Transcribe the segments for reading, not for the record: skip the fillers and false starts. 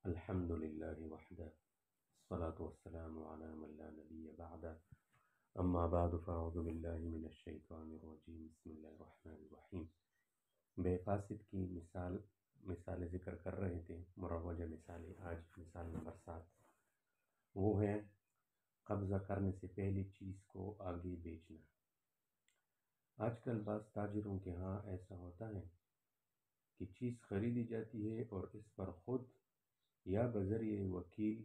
الحمد لله وحده الصلاة والسلام على من لا نبي بعده اما بعد فاعوذ بالله من الشیطان الرجیم بسم اللہ الرحمن الرحیم۔ بے فاسد کی مثال ذکر کر رہے تھے، مروجہ مثالیں۔ آج مثال نمبر 7 وہ ہے قبضہ کرنے سے پہلے چیز کو آگے بیچنا۔ آج کل بعض تاجروں کے ہاں ایسا ہوتا ہے کہ چیز خریدی جاتی ہے اور اس پر خود یا بذریعہ وکیل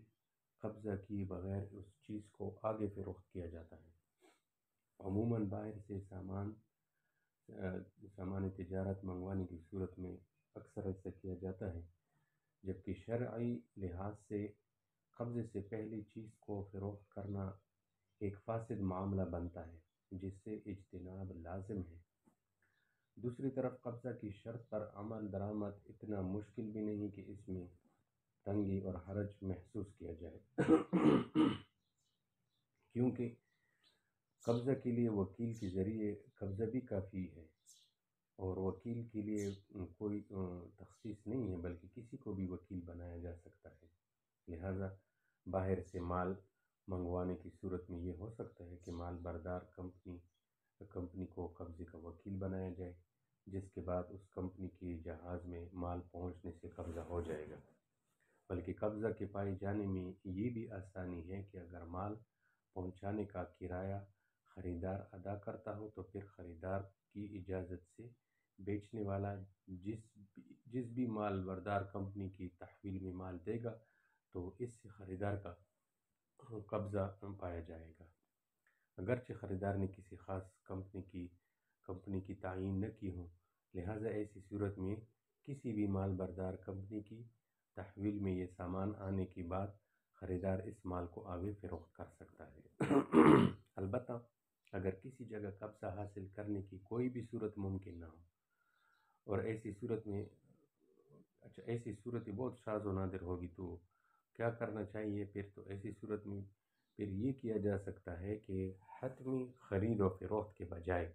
قبضہ کیے بغیر اس چیز کو آگے فروخت کیا جاتا ہے۔ عموماً باہر سے سامان تجارت منگوانے کی صورت میں اکثر ایسا کیا جاتا ہے، جبکہ شرعی لحاظ سے قبضے سے پہلے چیز کو فروخت کرنا ایک فاسد معاملہ بنتا ہے جس سے اجتناب لازم ہے۔ دوسری طرف قبضہ کی شرط پر عمل درآمد اتنا مشکل بھی نہیں کہ اس میں تنگی اور حرج محسوس کیا جائے، کیونکہ قبضہ کے لیے وکیل کے ذریعے قبضہ بھی کافی ہے، اور وکیل کے لیے کوئی تخصیص نہیں ہے بلکہ کسی کو بھی وکیل بنایا جا سکتا ہے۔ لہذا باہر سے مال منگوانے کی صورت میں یہ ہو سکتا ہے کہ مال بردار کمپنی کو قبضے کا وکیل بنایا جائے، جس کے بعد اس کمپنی کے جہاز میں مال پہنچنے سے قبضہ ہو جائے گا۔ بلکہ قبضہ کے پائے جانے میں یہ بھی آسانی ہے کہ اگر مال پہنچانے کا کرایہ خریدار ادا کرتا ہو تو پھر خریدار کی اجازت سے بیچنے والا جس بھی مال بردار کمپنی کی تحویل میں مال دے گا تو اس سے خریدار کا قبضہ پایا جائے گا، اگرچہ خریدار نے کسی خاص کمپنی کی تعین نہ کی ہو۔ لہذا ایسی صورت میں کسی بھی مال بردار کمپنی کی تحویل میں یہ سامان آنے کے بعد خریدار اس مال کو آگے فروخت کر سکتا ہے۔ البتہ اگر کسی جگہ قبضہ حاصل کرنے کی کوئی بھی صورت ممکن نہ ہو، اور ایسی صورت بہت شاذ و نادر ہوگی، تو کیا کرنا چاہیے پھر؟ تو ایسی صورت میں پھر یہ کیا جا سکتا ہے کہ حتمی خرید و فروخت کے بجائے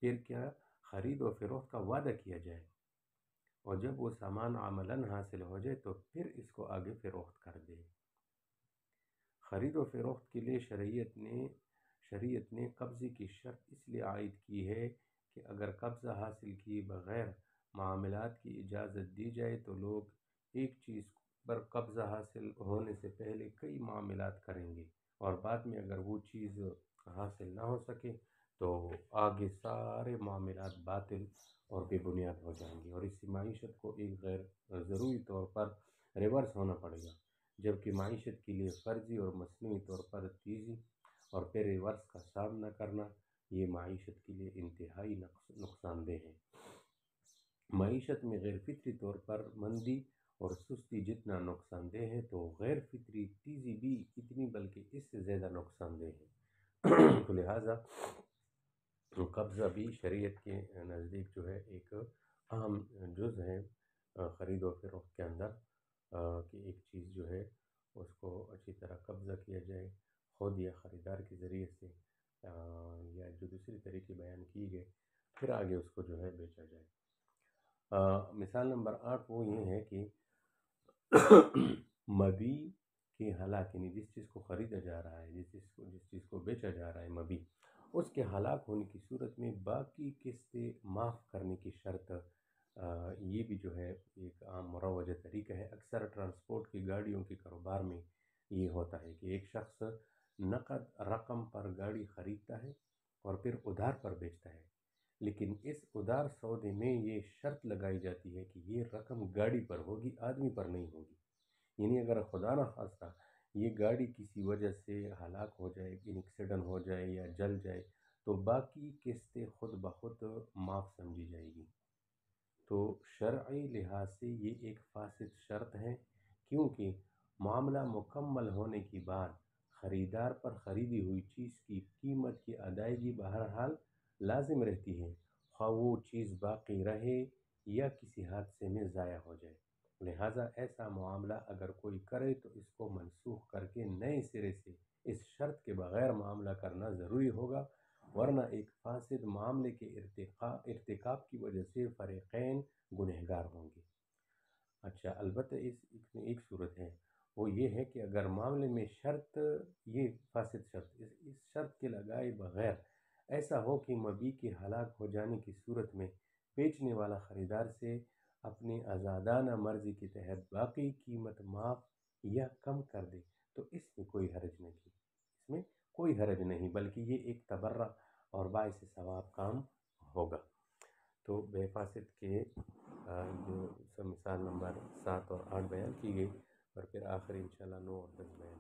پھر کیا خرید و فروخت کا وعدہ کیا جائے، اور جب وہ سامان عملاً حاصل ہو جائے تو پھر اس کو آگے فروخت کر دے۔ خرید و فروخت کے لیے شریعت نے قبضے کی شرط اس لیے عائد کی ہے کہ اگر قبضہ حاصل کیے بغیر معاملات کی اجازت دی جائے تو لوگ ایک چیز پر قبضہ حاصل ہونے سے پہلے کئی معاملات کریں گے، اور بعد میں اگر وہ چیز حاصل نہ ہو سکے تو آگے سارے معاملات باطل اور بے بنیاد ہو جائیں گے، اور اس سے معیشت کو ایک غیر ضروری طور پر ریورس ہونا پڑے گا، جبکہ معیشت کے لیے فرضی اور مصنوعی طور پر تیزی اور پھر ریورس کا سامنا کرنا یہ معیشت کے لیے انتہائی نقصان دہ ہے۔ معیشت میں غیر فطری طور پر مندی اور سستی جتنا نقصان دہ ہے تو غیر فطری تیزی بھی اتنی بلکہ اس سے زیادہ نقصان دہ ہے۔ تو لہٰذا قبضہ بھی شریعت کے نزدیک جو ہے ایک اہم جز ہے خرید و فروخت کے اندر، کہ ایک چیز جو ہے اس کو اچھی طرح قبضہ کیا جائے، خود یا خریدار کے ذریعے سے، یا جو دوسری طریقے بیان کیے گئے، پھر آگے اس کو جو ہے بیچا جائے۔ مثال نمبر 8 وہ یہ ہے کہ مبیع کے ہلاک، یعنی جس چیز کو خریدا جا رہا ہے، جس چیز کو بیچا جا رہا ہے مبیع، اس کے ہلاک ہونے کی صورت میں باقی قسطیں معاف کرنے کی شرط، یہ بھی جو ہے ایک عام مروجہ طریقہ ہے۔ اکثر ٹرانسپورٹ کی گاڑیوں کے کاروبار میں یہ ہوتا ہے کہ ایک شخص نقد رقم پر گاڑی خریدتا ہے اور پھر ادھار پر بیچتا ہے، لیکن اس ادھار سودے میں یہ شرط لگائی جاتی ہے کہ یہ رقم گاڑی پر ہوگی، آدمی پر نہیں ہوگی۔ یعنی اگر خدا نخواستہ یہ گاڑی کسی وجہ سے ہلاک ہو جائے، ایکسیڈنٹ ہو جائے یا جل جائے تو باقی قسطیں خود بخود معاف سمجھی جائے گی۔ تو شرعی لحاظ سے یہ ایک فاسد شرط ہے، کیونکہ معاملہ مکمل ہونے کے بعد خریدار پر خریدی ہوئی چیز کی قیمت کی ادائیگی بہرحال لازم رہتی ہے، خواہ وہ چیز باقی رہے یا کسی حادثے میں ضائع ہو جائے۔ لہٰذا ایسا معاملہ اگر کوئی کرے تو اس کو منسوخ کر کے نئے سرے سے اس شرط کے بغیر معاملہ کرنا ضروری ہوگا، ورنہ ایک فاسد معاملے کے ارتکاب کی وجہ سے فریقین گنہگار ہوں گے۔ اچھا، البتہ اس میں ایک صورت ہے، وہ یہ ہے کہ اگر معاملے میں شرط، یہ فاسد شرط، اس شرط کے لگائے بغیر ایسا ہو کہ مبیع کے ہلاک ہو جانے کی صورت میں بیچنے والا خریدار سے اپنی آزادانہ مرضی کے تحت باقی قیمت معاف یا کم کر دے تو اس میں کوئی حرج نہیں، اس میں کوئی حرج نہیں، بلکہ یہ ایک تبرع اور باعث ثواب کام ہوگا۔ تو بے فاسد کے جو مثال نمبر 7 اور 8 بیان کی گئی، اور پھر آخر انشاءاللہ 9 اور 10 بیان